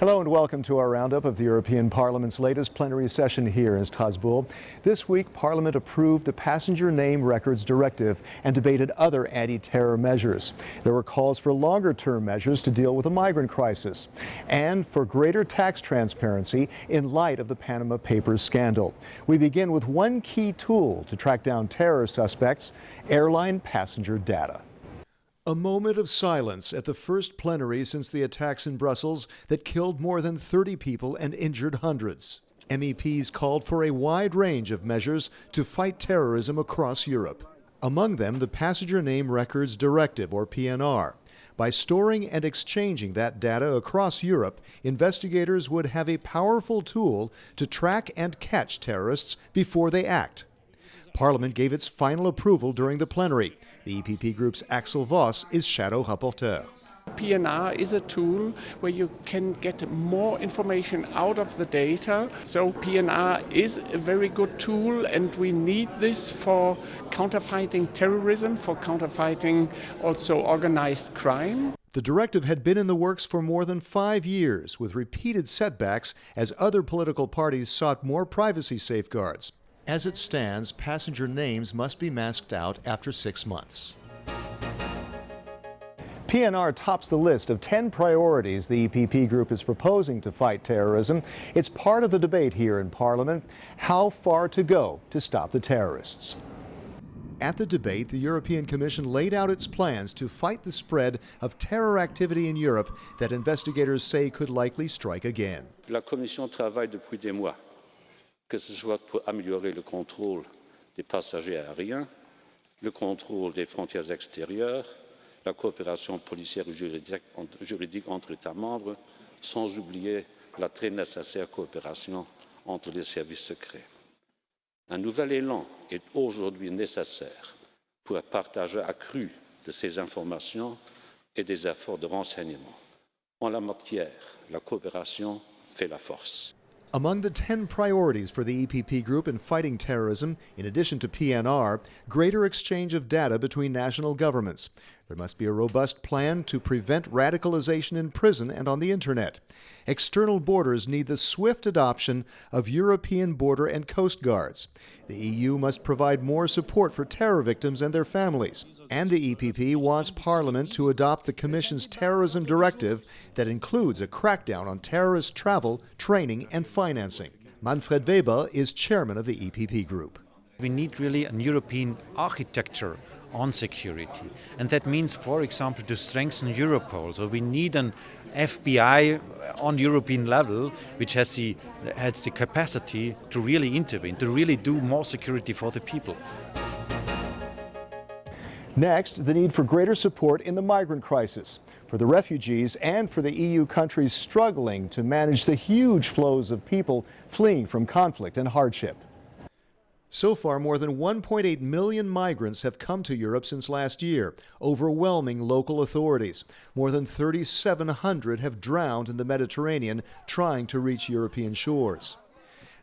Hello and welcome to our roundup of the European Parliament's latest plenary session here in Strasbourg. This week, Parliament approved the Passenger Name Records Directive and debated other anti-terror measures. There were calls for longer-term measures to deal with the migrant crisis and for greater tax transparency in light of the Panama Papers scandal. We begin with one key tool to track down terror suspects: airline passenger data. A moment of silence at the first plenary since the attacks in Brussels that killed more than 30 people and injured hundreds. MEPs called for a wide range of measures to fight terrorism across Europe. Among them, the Passenger Name Records Directive, or PNR. By storing and exchanging that data across Europe, investigators would have a powerful tool to track and catch terrorists before they act. Parliament gave its final approval during the plenary. The EPP Group's Axel Voss is shadow rapporteur. PNR is a tool where you can get more information out of the data. So PNR is a very good tool, and we need this for counterfighting terrorism, for counterfighting also organized crime. The directive had been in the works for more than 5 years, with repeated setbacks as other political parties sought more privacy safeguards. As it stands, passenger names must be masked out after 6 months. PNR tops the list of 10 priorities the EPP Group is proposing to fight terrorism. It's part of the debate here in Parliament: how far to go to stop the terrorists. At the debate, the European Commission laid out its plans to fight the spread of terror activity in Europe that investigators say could likely strike again. La Commission travaille depuis des mois, que ce soit pour améliorer le contrôle des passagers aériens, le contrôle des frontières extérieures, la coopération policière et juridique entre États membres, sans oublier la très nécessaire coopération entre les services secrets. Un nouvel élan est aujourd'hui nécessaire pour un partage accru de ces informations et des efforts de renseignement. En la matière, la coopération fait la force. Among the 10 priorities for the EPP Group in fighting terrorism, in addition to PNR, greater exchange of data between national governments. There must be a robust plan to prevent radicalization in prison and on the internet. External borders need the swift adoption of European border and coast guards. The EU must provide more support for terror victims and their families. And the EPP wants Parliament to adopt the Commission's Terrorism Directive that includes a crackdown on terrorist travel, training and financing. Manfred is chairman of the EPP Group. We need really a European architecture on security, and that means, for example, to strengthen Europol. So we need an FBI on European level which has the capacity to really intervene, to really do more security for the people. Next, the need for greater support in the migrant crisis, for the refugees and for the EU countries struggling to manage the huge flows of people fleeing from conflict and hardship. So far, more than 1.8 million migrants have come to Europe since last year, overwhelming local authorities. More than 3,700 have drowned in the Mediterranean trying to reach European shores.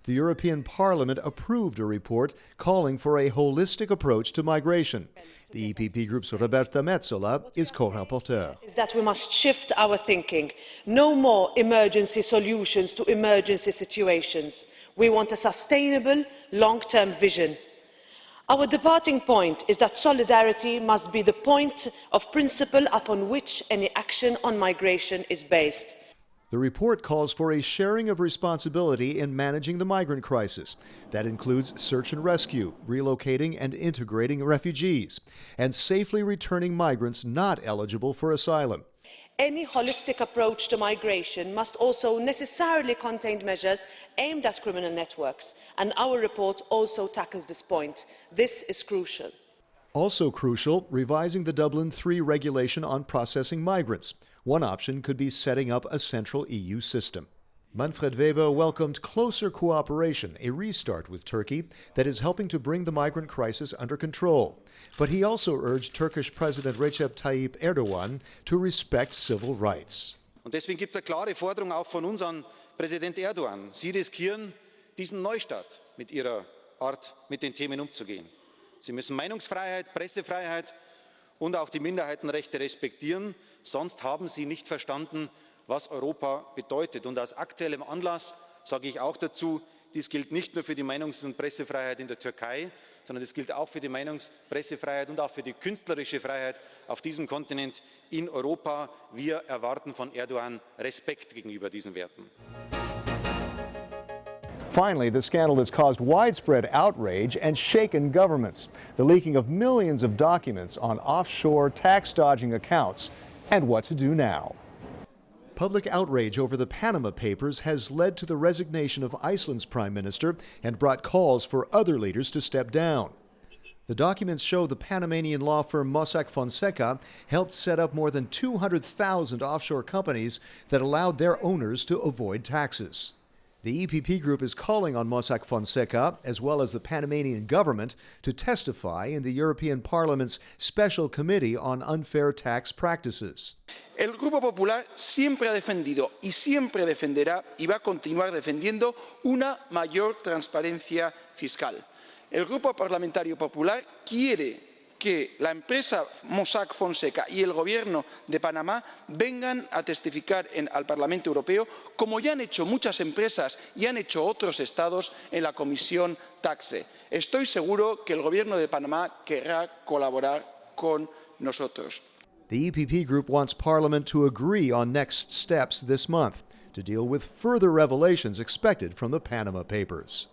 The European Parliament approved a report calling for a holistic approach to migration. The EPP Group's Roberta Metsola is co-rapporteur. That we must shift our thinking. No more emergency solutions to emergency situations. We want a sustainable, long-term vision. Our departing point is that solidarity must be the point of principle upon which any action on migration is based. The report calls for a sharing of responsibility in managing the migrant crisis. That includes search and rescue, relocating and integrating refugees, and safely returning migrants not eligible for asylum. Any holistic approach to migration must also necessarily contain measures aimed at criminal networks, and our report also tackles this point. This is crucial. Also crucial, revising the Dublin III regulation on processing migrants. One option could be setting up a central EU system. Manfred welcomed closer cooperation, a restart with Turkey that is helping to bring the migrant crisis under control. But he also urged Turkish President Recep Tayyip Erdogan to respect civil rights. Und deswegen gibt es eine klare Forderung auch von uns an Präsident Erdogan. Sie riskieren diesen Neustart mit Ihrer Art, mit den Themen umzugehen. Sie müssen Meinungsfreiheit, Pressefreiheit und auch die Minderheitenrechte respektieren. Sonst haben Sie nicht verstanden, was Europa bedeutet. Und aus aktuellem Anlass sage ich auch dazu, dies gilt nicht nur für die Meinungs- und Pressefreiheit in der Türkei, sondern es gilt auch für die Meinungs-, Pressefreiheit und auch für die künstlerische Freiheit auf diesem Kontinent in Europa. Wir erwarten von Erdogan Respekt gegenüber diesen Werten. Finally, the scandal has caused widespread outrage and shaken governments. The leaking of millions of documents on offshore tax-dodging accounts. And what to do now? Public outrage over the Panama Papers has led to the resignation of Iceland's prime minister and brought calls for other leaders to step down. The documents show the Panamanian law firm Mossack Fonseca helped set up more than 200,000 offshore companies that allowed their owners to avoid taxes. The EPP Group is calling on Mossack Fonseca, as well as the Panamanian government, to testify in the European Parliament's Special Committee on Unfair Tax Practices. El Grupo Popular siempre ha defendido y siempre defenderá y va a continuar defendiendo una mayor transparencia fiscal. El Grupo Parlamentario Popular quiere que la empresa Mossack Fonseca y el Gobierno de Panamá vengan a testificar al Parlamento Europeo, como ya han hecho muchas empresas y han hecho otros Estados en la Comisión Taxe. Estoy seguro que el Gobierno de Panamá querrá colaborar con nosotros. The EPP Group wants Parliament to agree on next steps this month to deal with further revelations expected from the Panama Papers.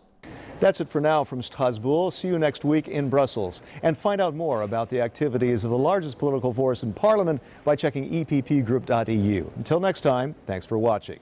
That's it for now from Strasbourg. See you next week in Brussels. And find out more about the activities of the largest political force in Parliament by checking eppgroup.eu. Until next time, thanks for watching.